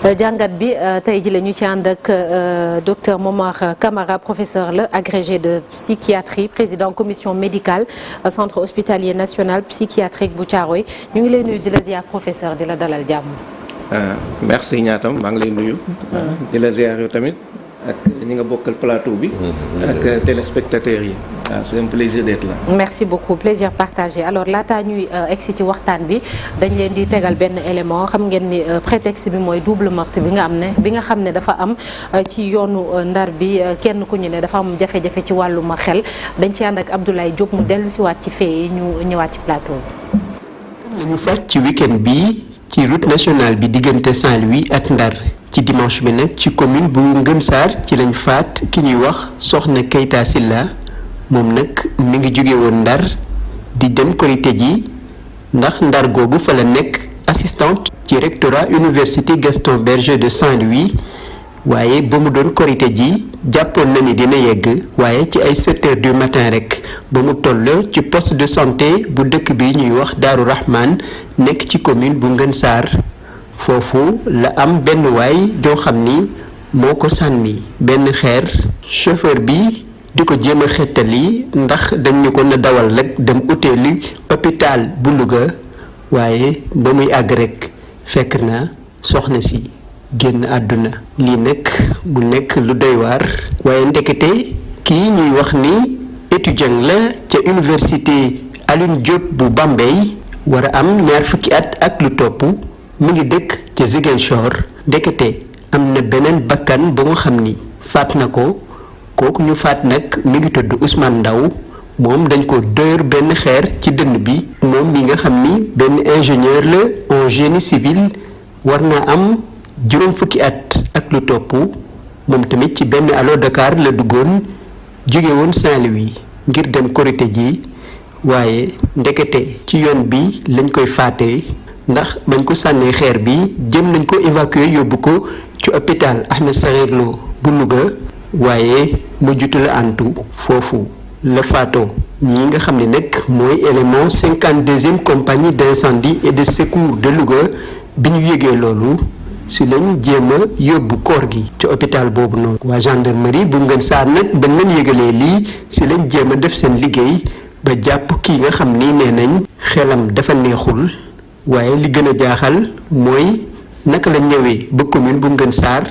jàngat bi tey ji la ñu ci ànd ak docteur Momar Camara professeur la agrégé de psychiatrie président commission médicale centre hospitalier national psychiatrique bu Thiaroye ñu ngi lay nuyu di la ziar professeur di la dalal jàmm. merci ñaatam maa ngi lay nuyu. di la ziar yow tamit ak ñi nga bokkal plateau bi. ak téléspectateurs yi. c'est un plaisir d'être là. merci beaucoup plaisir partagé alors laataa ñuy egsi ci waxtaan bi dañ leen di tegal benn élément xam ngeen ni prétexte bi mooy double meurtre bi nga xam ne dafa am ci yoonu Ndar bi kenn ku ñu ne dafa am jafe-jafe ci wàllum xel dañ ci ànd ak Abdoulaye Diop mu dellu siwaat ci fee yi ñu ñëwaat ci plateau bi. ñu faat ci week-end bi ci route nationale bi diggante Saint-Louis ak Ndar ci dimanche bi nag ci commune bu Ngën Saar ci lañ faat ki ñuy wax Soxna Keita Silla moom nag mi ngi jóge woon Ndar di dem Korité ji ndax Ndar googu fa la nekk assistante ci rectorat université Gaston Berger de Saint-Louis waaye ba mu doon Korité ji jàppoon na ni dina yegg waaye ci ay 7 heures du matin rek ba mu toll ci poste de santé bu dëkk bi ñuy wax Daaru Rahman nekk ci commune bu Ngën Saar foofu la am benn waay joo xam ni moo ko sànni benn xeer chauffeur bi di ko jéem a xettali ndax dañ ñu ko na dawal rek dem uteeli hôpital bu Louga waaye ba muy àgg rek fekk na soxna si génn àdduna lii nag bu nekk lu doy waar waaye ndekete kii ñuy wax ni étudiant la ca université Alioune Diop bu Bambey war a am 20 fukki at ak lu topp mu ngi dëkk ca Ziguinchor ndekete am na beneen bakkan ba nga xam ni faat na ko kooku ñu faat nag mi ngi tudd Ousmane Ndaw moom dañ ko dóor benn xeer ci dënn bi moom mi nga xam ni benn ingénieur la en génie civil war naa am juróom fukki at ak lu topp moom tamit ci benn Allo Dakar la duggoon jóge woon Saint-Louis ngir dem Korité ji waaye ndekete ci yoon bi lañ koy faatee ndax bañ ko sànnee xeer bi jëm nañ ko évacuer yóbbu ko ci hôpital Ahmed Sakhir Lo bu Louga waaye mujjutu la antu foofu la faatoo ñi nga xam ne nag mooy élément 52e compagnie d'incendie et de secours de Louga bi ñu yégee loolu si lañ jéem a yóbbu koor gi ci hôpital boobu noonu waa gendarmerie bu Ngën Saar nag bañ leen yégalee lii si lañ jéem a def seen liggéey ba jàpp kii nga xam ni nee nañ xelam dafa neexul waaye li gën a jaaxal mooy naka la ñëwee ba commune bu Ngën Saar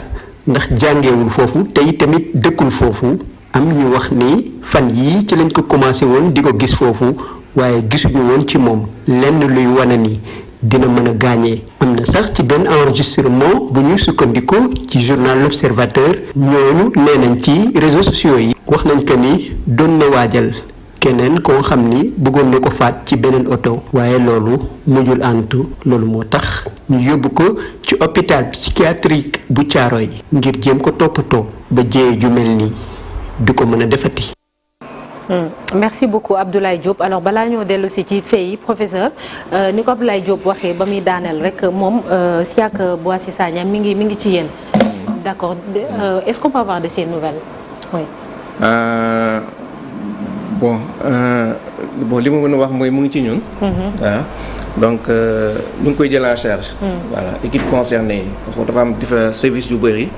ndax jàngewul foofu te tamit dëkkul foofu am ñu wax ni fan yii ci lañ ko commencé woon di ko gis foofu waaye gisuñu woon ci moom lenn luy wane ni dina mën a gaañee am na sax ci benn enregistrement bu ñu sukkandikoo ci journal L'Observateur ñooñu nee nañ ci réseaux sociaux yi wax nañ que ni doon na waajal keneen koo xam ni bëggoon na ko faat ci beneen oto waaye loolu mujjul antu loolu moo tax ñu yóbbu ko ci hôpital psychiatrique bu Thiaroye ngir jéem ko toppatoo ba jéye ju mel nii du ko mën a defati. merci beaucoup Abdoulaye Diop alors balaa ñoo dellu si ci fee yi professeur ni ko Abdoulaye Diop waxee ba muy daaneel rek moom Siak Boissy Sagna mi ngi ci yéen d'accord est-ce qu'on peut avoir de ces nouvelles oui. bon li ma mën a wax mooy mu ngi ci ñun. waaw donc ñu ngi koy jël en charge. voilà équipe concernée yi parce que dafa am différents services yu bëri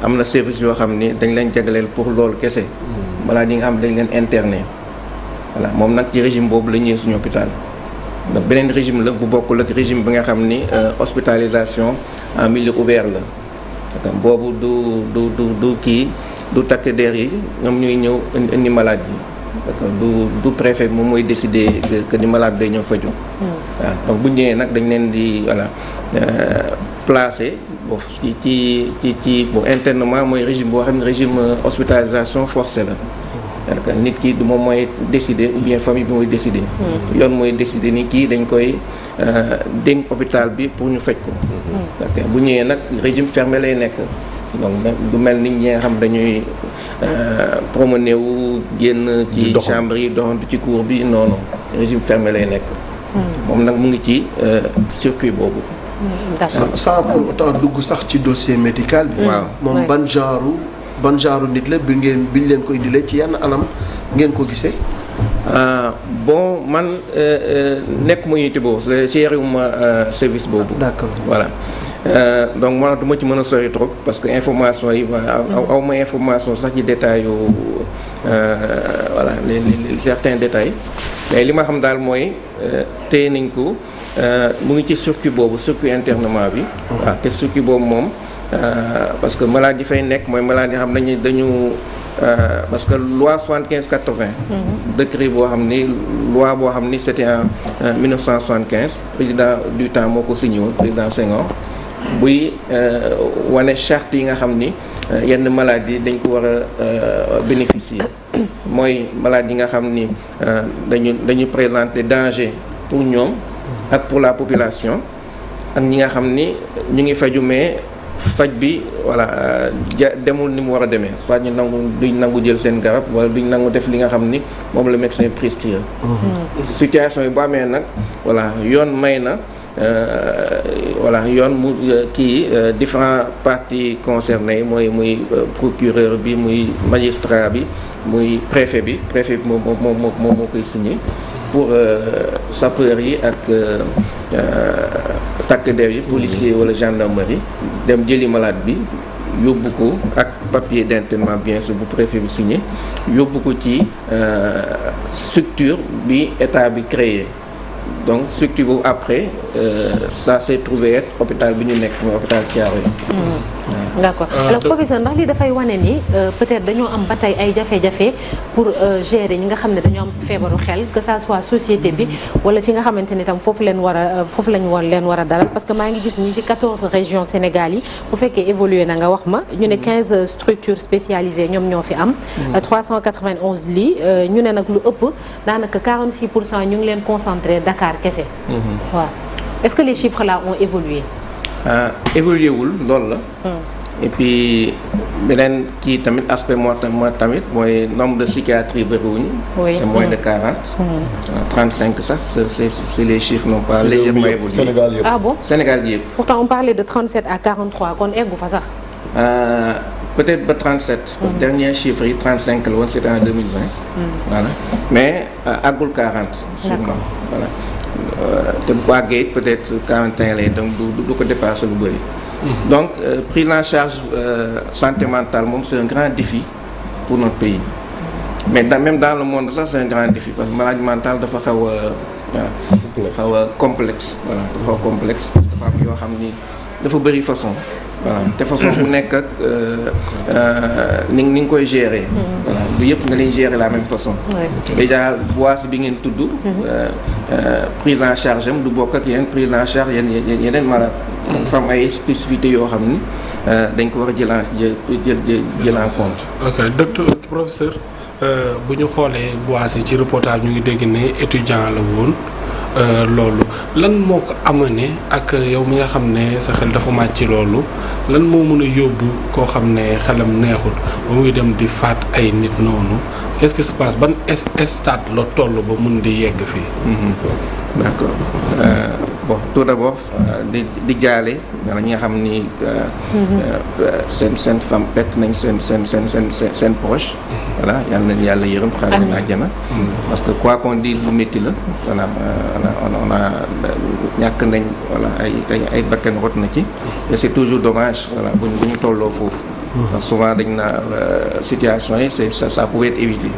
am na service yoo xam ni dañ leen jagleel pour loolu kese. balaa ñi nga xam dañ leen interné voilà moom nag ci régime boobu la ñëwee suñu hôpital donc beneen régime la bu bokkul ak régime bi nga xam ni hospitalisation en milieu ouvert la donc boobu du kii. du takk der yi ñoom ñuy ñëw indi malade yi d'accord du préfet moom mooy décider que ni malade day ñëw faju waaw donc bu ñëwee nag dañ leen di voilà placer bon ci bon internement mooy régime boo xam ne régime hospitalisation forcée la donc nit ki du moom mooy décider ou bien famille bi mooy décider yoon mooy décider ni kii dañ koy dénk hôpital bi pour ñu faj ko ok bu ñëwee nag régime fermé lay nekk donc du mel ni ñi nga xam dañuy promener wu génn ci chambre yi doxantu ci cour bi non régime fermé lay nekk moom nag mu ngi ci circuit boobu sans pour autant dugg sax ci dossier médical bi waaw moom ban genre nit la bi ñu leen ko indilee ci yenn anam ngeen ko gisee bon man nekk ma unité boobu géré wu ma service boobu d'accord voilà donc moo tax du ma ci mën a sori trop parce que information yi aw ma information sax ci détails yu voilà les certains détails mais li ma xam daal mooy téye nañ ko mu ngi ci circuit boobu circuit internement bi. waaw te circuit boobu moom parce que malade yi fay nekk mooy malade yi xam nañu dañu parce que loi 75/80. décret boo xam ni loi boo xam ni c'était en 1975 président du temps moo ko signé woon président Senghor. buy wane charte yi nga xam ni yenn maladies dañ ko war a bénéficier mooy maladies yi nga xam ni dañu présenter danger pour ñoom ak pour la population ak ñi nga xam ni ñu ngi faju mais faj bi voilà demul ni mu war a demee soit ñu duñ nangu jël seen garab wala duñ nangu def li nga xam ni moom la médecin prescrire. situation yi bu amee nag voilà yoon may na. voilà yoon mu kii différents parties concernées mooy muy procureur bi muy magistrat bi muy préfet bi moo koy signé pour sapeurs yi ak takk der yi policier wala gendarmerie dem jëli malade bi yóbbu ko ak papier d'internement bien sûr bu préfet bi signé yóbbu ko ci structure bi état bi créé. Donc structure boobu après ça s'est trouvé être hôpital bi ñu nekk mooy hôpital Thiaroye. D'accord alors professeur ndax lii dafay wane ni peut-être dañoo am ba tey ay jafe-jafe pour gérer ñi nga xam ne dañoo am feebaru xel que ça soit société bi wala fi nga xamante ni tam foofu leen war a leen war a dalal parce que maa ngi gis ni ci 14 régions Sénégal yi bu fekkee évolué na nga wax ma ñu ne 15 structures spécialisées ñoom ñoo fi am. 391 lits ñu ne nag lu ëpp daanaka 46% ñu ngi leen concentré Dakar kese. waaw est-ce que les chiffres là ont évolué. évolué wul loolu la. et puis beneen kii tamit aspect moo tamit mooy nombre de psychiatrie bëriwuñu. oui c'est moins de 40. 35 sax c'est les chiffres n'ont pas légèrement évolué. Sénégal yëpp. Ah bon Sénégal yëpp. pourtant on parlait de 37 à 43 kon eggu fa sax. peut-être ba 37. dernier chiffre yi 35 la woon c'était en 2020. voilà mais àggul 40. sûrement voilà. te bu àggee peut-être 41 lay donc du ko dépasser lu bëri. donc prise en charge santé mentale moom c'est un grand défi pour notre pays. mais même dans le monde sax c'est un grand défi parce que maladie mentale dafa xaw a complexe. voilà dafa xaw a complexe dafa am yoo xam ni dafa bëri façon. voilà te façon bu nekk ak ni nga koy gérer. voilà du yëpp nga leen gérer la même façon. déjà voici bi ngeen tudd. prise en charge am du bokk ak yeneen prise en charge yeneen malade. dafa am ay spécificités yoo xam ni dañ ko war a jël en compte. ok docteur professeur bu ñu xoolee Boissy ci reportage ñu ngi dégg ne étudiant la woon. loolu lan moo ko amené ak yow mi nga xam ne sa xel dafa màcc ci loolu lan moo mën a yóbbu koo xam ne xelam neexut ba muy dem di faat ay nit noonu qu'est-ce qui se passe ban stade la toll ba mun di yegg fii. d'accord bon tout d'abord di jaale ñi nga xam ni seen femme perte nañ seen proche. voilà yal nañu yàlla yërëm xaaral na àjjana. parce que quoi qu'on dise lu métti la voilà on a ñàkk nañ voilà ay bakkan rot na ci. et c'est toujours dommage voilà bu ñu tolloo foofu. parce que souvent dañ na situation yi ça pouvait être évité.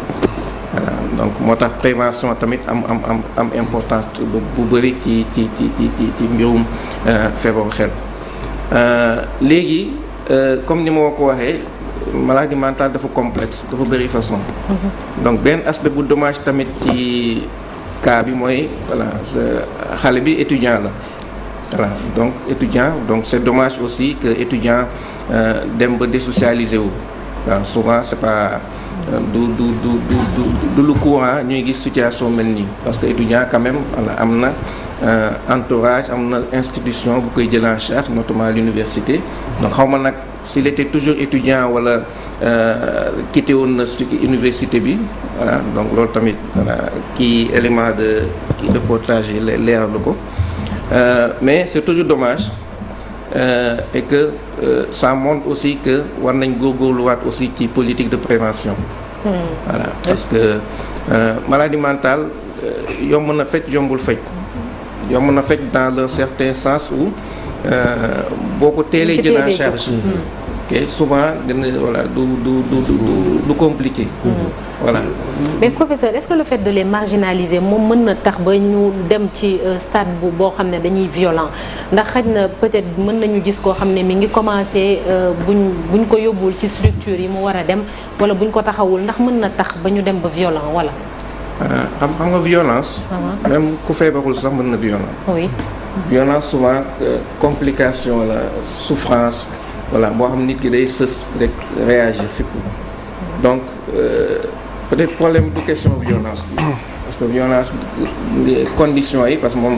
voilà donc moo tax prévention tamit am importance bu bëri ci mbirum feebaru xel. léegi comme ni ma ko waxee maladie mentale dafa complexe dafa bëri façon. donc benn aspect bu dommage tamit ci cas bi mooy voilà xale bi étudiant la. voilà donc étudiant donc c'est dommage aussi que étudiant dem ba désocialisé wu. waaw souvent c'est pas du lu courant ñuy gis situation mel nii parce que étudiant quand même voilà am na entourage am na institution bu koy jël en charge notamment l'université donc xaw ma nag s'il était toujours étudiant wala quitté woon na université bi voilà donc loolu tamit voilà kii élément de reportage yi leeral ko mais c'est toujours dommage et que ça montre aussi que war nañ góorgóorluwaat aussi ci politique de prévention. voilà parce que maladie mentale yomb na faj yombul faj. yomb na faj dans un certain sens où boo ko teelee jël en charge. ok souvent dina voilà du compliqué. voilà. mais professeur est-ce que le fait de les marginaliser moom mën na tax ba ñu dem ci stade boo xam ne dañuy violent ndax xaj na peut-être mën nañu gis koo xam ne mi ngi commencer buñ ko yóbbul ci structure yi mu war a dem wala buñ ko taxawul ndax mën na tax ba ñu dem ba violent wala. xam nga violence. même ku feebarul sax mën na violent. oui. violence souvent complication la souffrance. voilà boo xam nit ki day sës rek réagir fépp donc peut-être problème du question violence bi parce que violence conditions yi parce que moom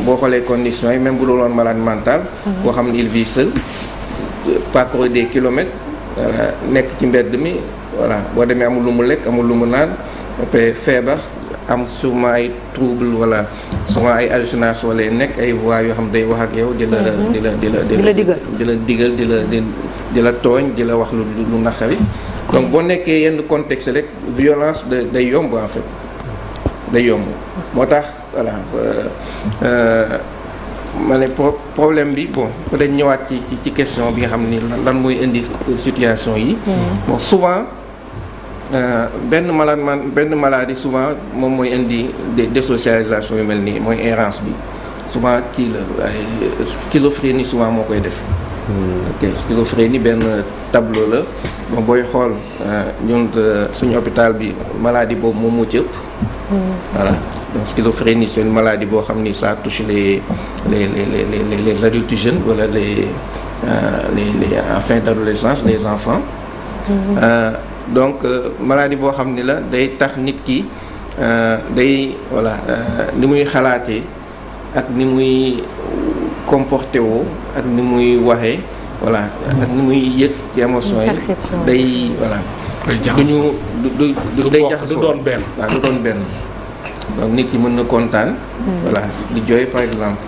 boo xoolee conditions yi même bu doon malade mental boo xam ne il vit seul parcourir des kilomètres nekk ci mbedd mi voilà boo demee amul lu mu lekk amul lu mu naan après feebar am sûrement ay trouble wala souvent ay hallucination wala nekk ay voix yoo xam day wax ak yow di la digal di la tooñ di la wax lu naqari donc boo nekkee yenn contexte rek violence day yomb en fait day yomb moo tax voilà ma ne problème bi bon peut-être ñëwaat ci question bi nga xam ni lan mooy indi situation yi bon souvent benn maladie souvent moom mooy indi désocialisation yu mel nii mooy errance bi souvent kii la ay schizophrénie souvent moo koy def. ok schizophrénie benn tableau la bon booy xool ñun suñu hôpital bi maladie boobu moom moo ci ëpp. voilà donc schizophrénie c'est une maladie boo xam ni ça touche les adultes jeunes wala les en fin d'adolescence les enfants. donc maladie boo xam ni la day tax nit ki day voilà ni muy xalaatee ak ni muy comporté woo ak ni muy waxee voilà ak ni muy yëg ci émotion yi day voilà day jaxasoo du doon benn waaw du doon benn donc nit ki mën na kontaan voilà di jooy par exemple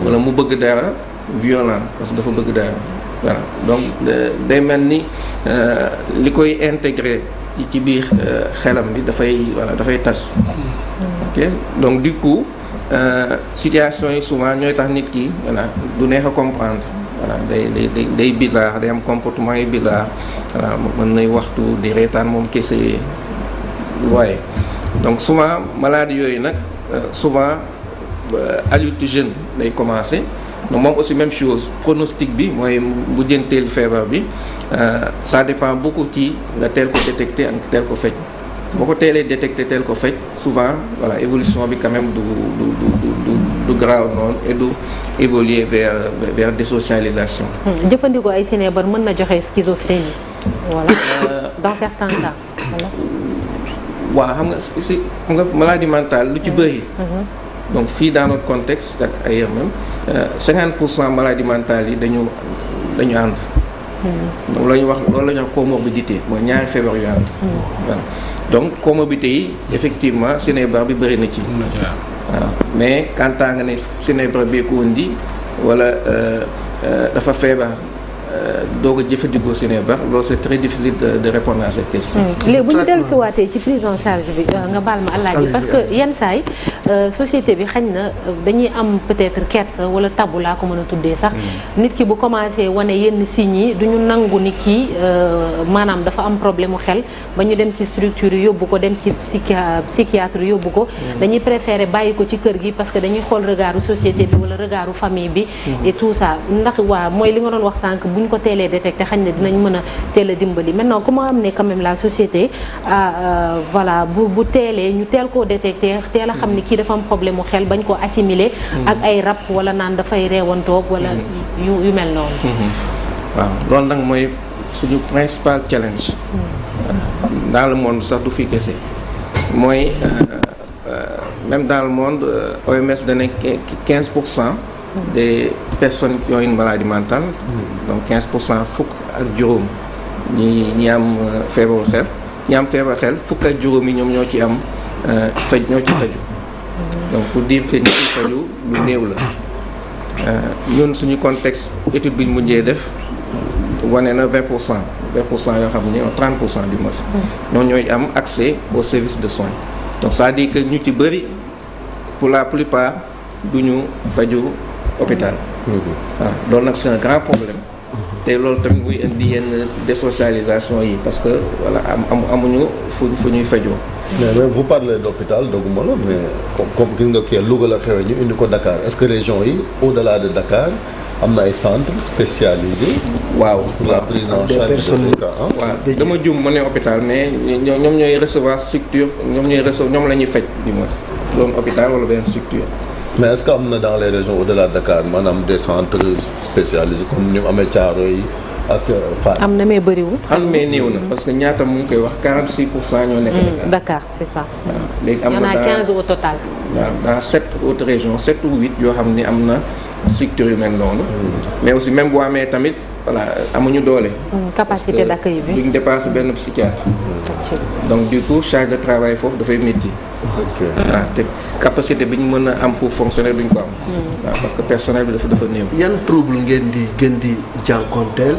wala mu bëgg dara violent parce que dafa bëgg dara voilà donc day mel ni li koy intégré ci biir xelam bi dafay tas. ok donc du coup situation yi souvent ñooy tax nit ki voilà du neex a comprendre voilà day bizarre day am comportement yi bizarre voilà mën nay waxtu di reetaan moom kese waaye donc souvent maladie yooyu nag souvent adulte jeune lay commencer. donc moom aussi même chose pronostic bi mooy bu jënteel feebar bi ça dépend beaucoup ci nga teel ko détecter ak teel ko faj boo ko teelee détecter teel ko faj souvent voilà évolution bi quand même du grave noonu et du évoluer vers désocialisation. jëfandikoo ay sinébar mën na joxe schizophrénie. voilà dans certains cas voilà. waaw xam nga maladie mentale lu ci bëri. donc fii dans notre contexte ak ailleurs même 50% maladie mentale yi dañu ànd. donc loolu la ñuy wax comorbidité mooy ñaari feebar yu ànd. voilà donc comorbidité yi effectivement sinébar bi bëri na ci. waaw mais quand nga ne sinébar bee ko indi wala dafa feebar doog a jëfandikoo sinébar loolu c'est très difficile de répondre à cette question. léegi bu ñu dellu si waatee ci prise en charge bi nga baal ma àllaaji parce que yenn saay société bi xañ na dañuy am peut-être kersa wala tabu laa ko mën a tuddee sax. nit ki bu commencé wane yenn signes yi du ñu nangu ni kii maanaam dafa am problème mu xel ba ñu dem ci structure yi yóbbu ko dem ci psychiatre yóbbu ko. dañuy préférer bàyyi ko ci kër gi parce que dañuy xool regardu société bi wala regardu famille bi. et tout ça ndax waa mooy li nga doon wax sànq bu ñu ko teelee détecté xañ na dinañ mën a teel a dimbali maintenant comment amener quand même la société voilà bu teelee ñu teel koo détecté teel a xam ni kii dafa am problème mu xel bañ koo assimiler ak ay rab wala naan dafay reewantoog wala yu mel noonu. waaw loolu nag mooy suñu principal challenge. dans le monde sax du fi kese mooy même dans le monde OMS dana 15% des personnes qui ont une maladie mentale. donc 15% fukk ak juróom ñi am feebaru xel ñi am feebaru xel fukk ak juróom yi ñoom ñoo ci am ñoo ci faju donc pour dire que ñi ci faju lu néew la ñun suñu contexte étude bi ñu mujjee def wane na 20% yoo xam ne 30% du moins ñoo ñooy am accès au service de soins donc ça dit que ñu ci bëri pour la plupart duñu faju hôpital waaw loolu nag c'est un grand problème. te loolu tamit muy indi yenn désocialisation yi parce que voilà amuñu fu ñuy fajoo. mais vous parlez d'hôpital dogguma la mais comme gis nga kii Louga la xewee ñu indi ko Dakar est-ce que région yi au-delà de Dakar am na ay centres spécialisés. waaw pour la prise en charge de ces cas. waaw dama juum ma ne hôpital mais ñoom ñooy recevoir structure ñoom la ñuy faj du moins doon hôpital wala benn structure. mais est-ce que am na dans les régions au-delà de Dakar maanaam des centres spécialisés comme ni mu amee Thiaroye ak Fann. am na mais bëriwul. xam mais néew na parce que ñaata mu ngi koy wax 46% ñoo nekk Dakar. Dakar c'est ça. waaw léegi am y en na a 15 au total. waaw dans 7 autres régions 7 ou 8 yoo xam ni am na structure yu mel noonu. mais aussi même boo amee tamit voilà amuñu doole. capacité d'accueil bi. duñ dépassé benn psychiatre. donc du coup charge de travail foofu dafay métti. ok waaw te capacité bi ñu mën a am pour fonctionner duñ ko am. waaw parce que personnel bi dafa néew. yan trouble ngeen di gën di jànkonteel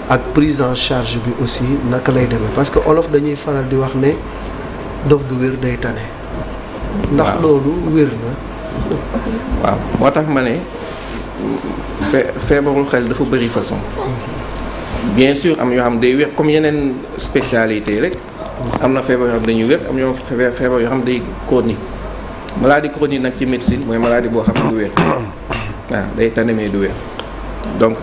ak prise en charge bi aussi naka lay demee parce que olof dañuy faral di wax ne dof du wér day tane. ndax loolu wér na. waaw moo tax ma ne feebarul xel dafa bëri façon. bien sûr am yoo xam day wér comme yeneen spécialité rek. am na feebar yoo xam dañuy wér am yoo feebar yoo xam day chronique maladie chronique nag ci médecine mooy maladie boo xam ne du wér waaw day tane mais du wér donc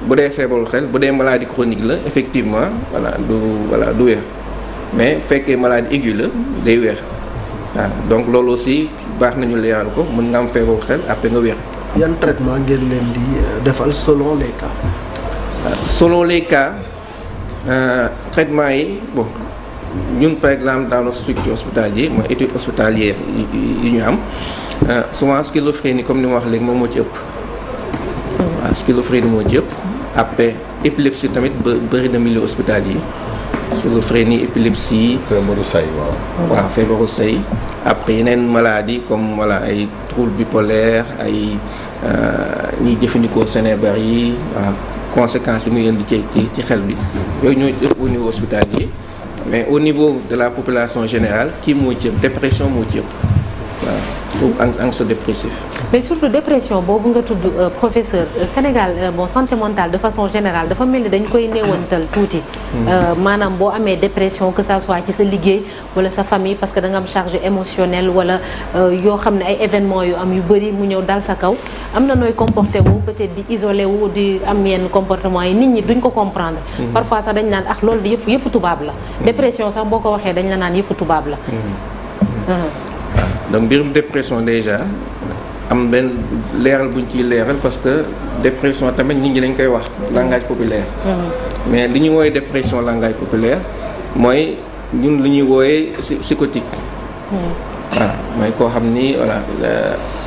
bu dee feebarul xel bu dee maladie chronique la effectivement voilà du wér mais bu fekkee maladie aiguë la day wér waaw donc loolu aussi baax nañu leeral ko mën nga am feebarul xel après nga wér. yan traitement ngeen leen di defal selon les cas. selon les cas traitement yi bon. ñun par exemple dans notre structure hospitalière mooy étude hospitalière yi ñu am souvent schizophrénie comme ni ma wax léegi moom moo ci ëpp. waaw schizophrénie moo ci ëpp après épilepsie tamit bëri na milieu hospitalier schizophrénie épilepsie. feebaru say waaw. waaw feebaru say après yeneen maladies comme voilà ay trouble bipolaire ay ñiy jëfandikoo Sénébar yi waaw conséquences yi muy indi ci xel bi yooyu ñooy ëpp au niveau hospitalier. mais au niveau de la population générale kii moo ci ëpp dépression moo ci ëpp waaw ou anxio-dépressif. mais surtout dépression boobu nga tudd professeur Sénégal bon santé mentale de façon générale dafa mel ni dañ koy néewantal tuuti. maanaam boo amee dépression que ça soit ci sa liggéey wala sa famille parce que da nga am charge émotionnelle wala yoo xam ne ay événements yu am yu bëri mu ñëw dal sa kaw am na nooy comporté wu peut-être di isolé wu di am yenn comportement yi nit ñi duñ ko comprendre. parfois sax dañ naan ak loolu di yëfu tubaab la. dépression sax boo ko waxee dañ la naan yëfu tubaab la. donc mbirum dépression déjà am benn leeral buñ ciy leeral parce que dépression tamit nit ñi dañ koy wax langage populaire. mais li ñuy wooyee dépression langage populaire mooy ñun li ñuy wooyee psychotique. waaw mooy koo xam ni voilà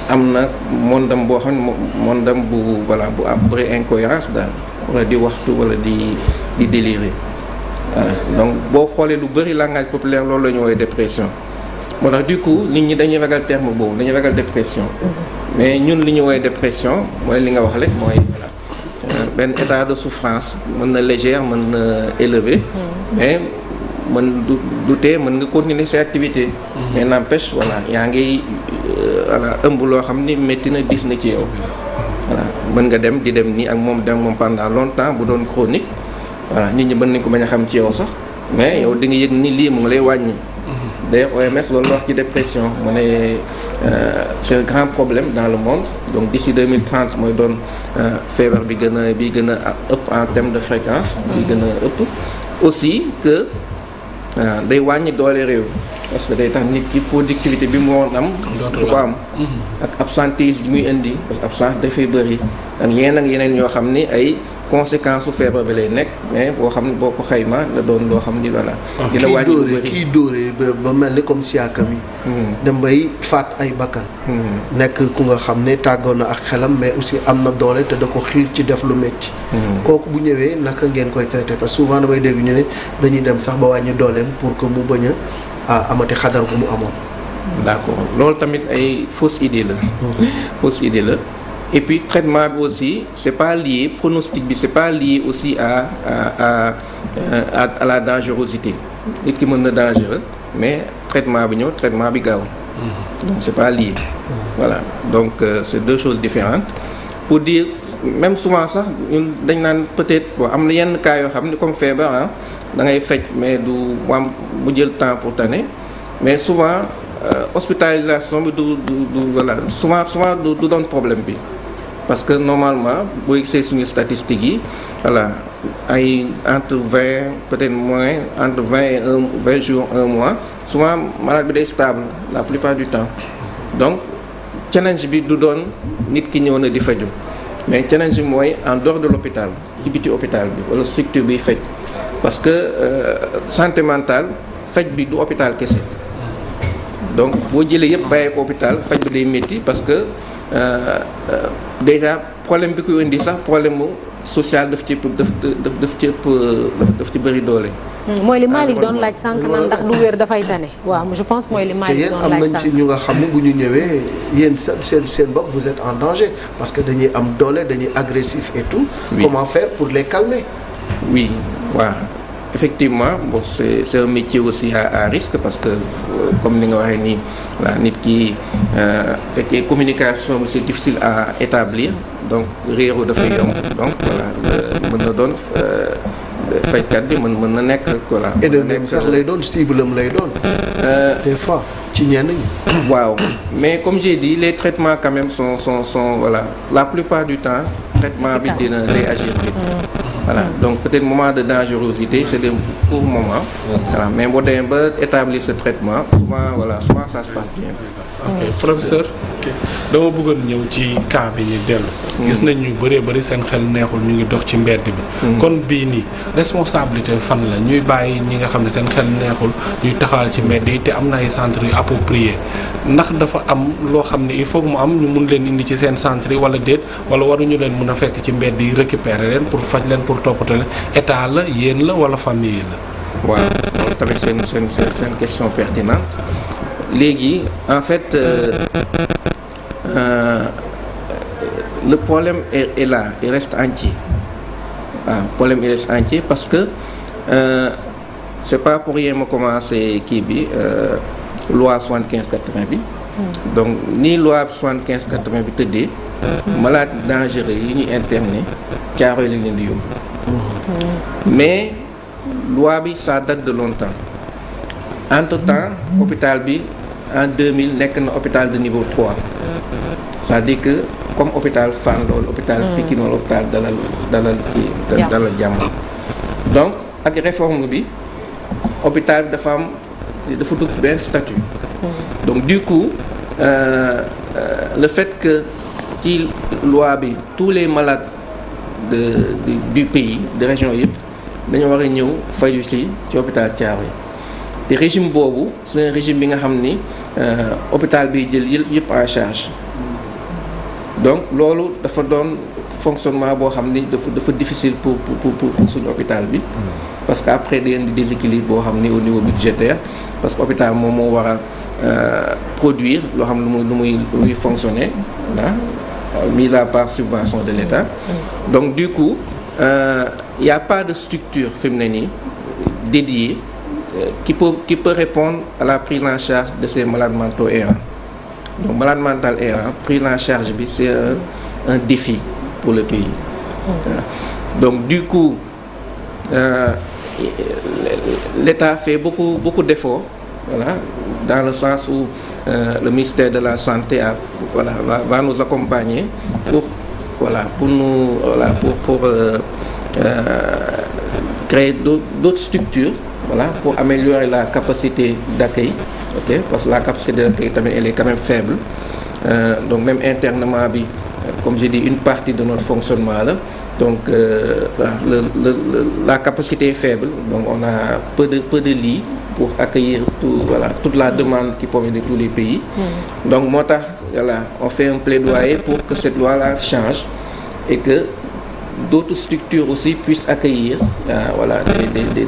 am na mondam boo xam ne mondam bu voilà bu am bëri incohérence daal wala di waxtu wala di délirer voilà donc boo xoolee lu bëri langage populaire loolu la ñu wooyee dépression. moo tax du coup nit ñi dañuy ragal terme boobu dañuy ragal dépression mais ñun li ñu woowee dépression mooy li nga wax rek mooy voilà benn état de souffrance mën na légère mën na élevé mais mën du tee mën nga continuer ses activités mais n'empêche voilà yaa ngi voilà ëmb loo xam ni métti na diis na ci yow voilà mën nga dem di dem nii ak moom dem moom pendant longtemps bu doon chronique voilà nit ñi mën nañ ko bañ a xam ci yow sax mais yow di nga yëg ni lii mu ngi lay wàññi. D'ailleurs OMS loolu wax ci dépression mu ne c'est un grand problème dans le monde donc d'ici 2030 mooy doon feebar bi gën a ëpp en termes de fréquence bi gën a ëpp aussi que day wàññi doole réew parce que day tax nit ki productivité bi mu woon am du ko am ak absentéisme bi muy indi parce que absence dafay bëri ak yeneen yoo xam ni ay conséquence su feebar bi lay nekk mais boo xam ne boo ko xayma la doon loo xam ni voilà. dina wàññi lu bëri kii dóoree ba mel ni comme siakam yi. dem bay faat ay bakkan. nekk ku nga xam ne tàggoon na ak xelam mais aussi am na doole te da ko xiir ci def lu métti. kooku bu ñëwee naka ngeen koy traité parce que souvent damay dégg ñu ne dañuy dem sax ba wàññi dooleem pour que mu bañ a amati xadar bu mu amoon. d'accord loolu tamit ay fausse idée la. fausse idée la. et puis traitement bi aussi c'est pas lié pronostic bi c'est pas lié aussi à la dangerosité nit ki mën na dangereux mais traitement bi ñëw traitement bi gaaw donc c'est pas lié voilà donc c'est deux choses différentes pour dire même souvent sax ñun dañ naan peut-être bon am na yenn cas yoo xam ne comme feebar da ngay faj mais du mu jël temps pour tane mais souvent hospitalisation bi du voilà souvent du doon problème bi parce que normalement boo gisee suñu statistiques yi voilà ay entre 20 peut-être moins entre 20 et 20 jours 1 mois souvent malade bi day stable la plupart du temps donc challenge bi du doon nit ki ñëw na di faju mais challenge bi mooy en dehors de l'hôpital ci biti hôpital bi wala structure bi faj parce que santé mentale faj bi du hôpital kese donc boo jëlee yëpp bàyyee ko hôpital faj bi day métti parce que déjà problème bi koy indi sax problème mu social daf ci bëri doole. mooy li Malick doon laaj sànq naan ndax lu wér dafay tane waaw je pense mooy li Malick doon laaj sànq. te yéen am nañ ci ñu nga xam ne bu ñu ñëwee yéen seen bopp vous êtes en danger parce que dañuy am doole dañuy agressif et tout. Oui. Comment faire pour les calmer. Oui waaw effectivement bon c'est un métier aussi à risque parce que comme ni nga waxee nii la nit ki fekkee communication bi c'est difficile à établir donc réeru dafay yomb donc voilà mën na doon. fajkat bi mën na nekk voilà. ennemi sax lay doon cible am lay doon. des fois ci ñenn ñi. waaw mais comme j'ai dit les traitements quand même sont voilà la plupart du temps traitement bi dina day agir vite. voilà donc peut-être moment de dangerosité c'est des courts moments. voilà mais boo demee ba établir ce traitement souvent ça se passe bien. ok professeur dama bëggoon ñëw ci cas bi ñu dellu. gis nañ ñu bëree seen xel neexul ñu ngi dox ci mbedd bi. kon bii nii responsabilité fan la ñuy bàyyi ñi nga xam ne seen xel neexul ñuy taxawal ci mbedd yi te am na ay centres yu appropriés ndax dafa am loo xam ne il faut que mu am ñu mun leen indi ci seen centre yi wala déet wala waruñu leen mun a fekk ci mbedd yi récupérer leen pour faj leen pour toppatoo leen état la yéen la wala famille la. waaw loolu tamit c'est une question pertinente. léegi en fait le problème est là il reste entier waaw problème il reste entier parce que c'est pas pour rien ma commencé kii bi loi 75/80 bi donc ni loi 75/80 bi tëddee malade dangereux yi ñuy interné Caaroy lañ leen di yóbbu mais loi bi ça date de longtemps entre-temps hôpital bi en 2000 nekk na hôpital de niveau 3 c'est-à-dire que comme hôpital Fann loolu hôpital Pikine wala hôpital dalal jàmm donc ak réforme bi hôpital bi dafa dugg benn statut donc du coup le fait que ci loi bi tous les malades du pays de région yëpp dañoo war a ñëw faju ci hôpital Thiaroye te régime boobu c'est un régime bi nga xam ni hôpital bi jël yëpp en charge donc loolu dafa doon fonctionnement boo xam ni dafa difficile pour suñu hôpital bi parce que après day indi déséquilibre boo xam ni au niveau budgétaire parce que hôpital moom moo war a produire loo xam lu muy fonctionner voilà mis à part subvention de l'État donc du coup il y a pas de structure fi mu ne nii dédiée qui peut répondre à la prise en charge de ces malades mentaux errants donc malade mental errant prise en charge bi c'est un défi pour le pays donc du coup l'État fait beaucoup d'efforts voilà dans le sens où le ministère de la Santé va nous accompagner pour créer d'autres structures voilà pour améliorer la capacité d'accueil ok parce que la capacité d'accueil tamit elle est quand même faible donc même internement bi comme j'ai dit une partie de notre fonctionnement là donc la capacité est faible donc on a peu de lits pour accueillir toute la demande qui provient de tous les pays donc moo tax voilà on fait un plaidoyer pour que cette loi-là change et que d'autres structures aussi puissent accueillir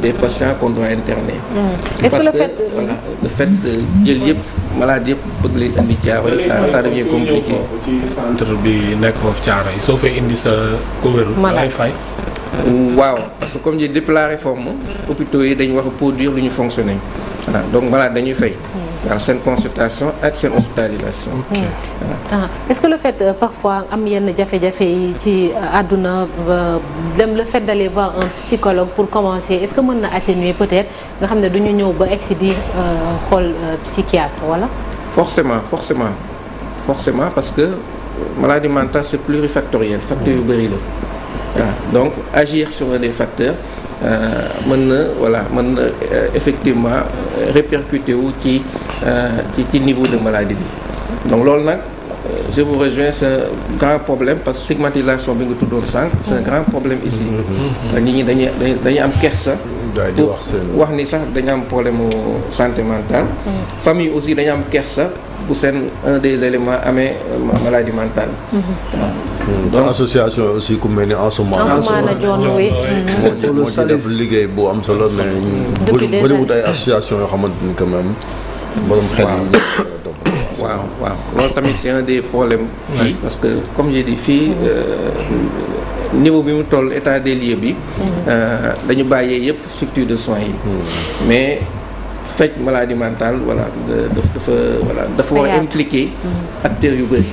des patients qu'on doit interner. Est-ce parce que le fait de jël yëpp malade yëpp bëgg leen indi Thiaroye ça devient compliqué. ci centre bi nekk foofu Thiaroye soo fay indi sa ko wérul dangay fay. waaw parce que comme je dis depuis la réforme hôpitaux yi dañu war a produire lu ñu fonctionner voilà donc malade dañuy fay. waaw seen consultation ak seen hospitalisation. Est-ce que le fait parfois am yenn jafe-jafe yi ci àdduna le fait d'aller voir un psychologue pour commencer est-ce que mën na atténuer peut-être nga xam ne du ñu ñëw ba egsi di xool psychiatre wala. forcément parce que maladie mentale c'est plurifactoriel facteurs yu bëri la waaw donc agir sur des facteurs mën na effectivement répercuter wu ci niveau de maladie bi donc loolu nag je vous rejoins c'est un grand problème parce que stigmatisation bi nga tuddoon sànq c'est un grand problème ici nit ñi dañuy am kersa wax ni sax dañu am problème santé mentale famille aussi dañu am kersa bu seen un des éléments amee maladie mentale donc association aussi ku mel ni Ansoumana Dione moo ci def liggéey bu am solo mais bëriwut ay association yoo xamante ni quand même borom xel yi waaw loolu tamit c'est un des problèmes fii parce que comme j'ai dit fii niveau bi mu toll état des lieux bi dañu bàyyee yëpp structure de soins yi mais faj maladie mentale dafa war a impliquer acteurs yu bëri.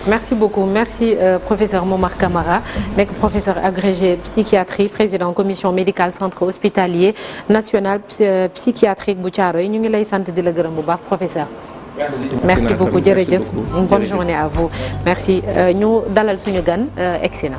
Merci beaucoup merci professeur Momar Camara nekk professeur agrégé psychiatrie président commission médicale centre hospitalier national psychiatrique bu Thiaroye ñu ngi lay sant di la gërëm bu baax professeur. merci beaucoup jërëjëf une bonne journée à vous merci ñu dalal suñu gan egsi na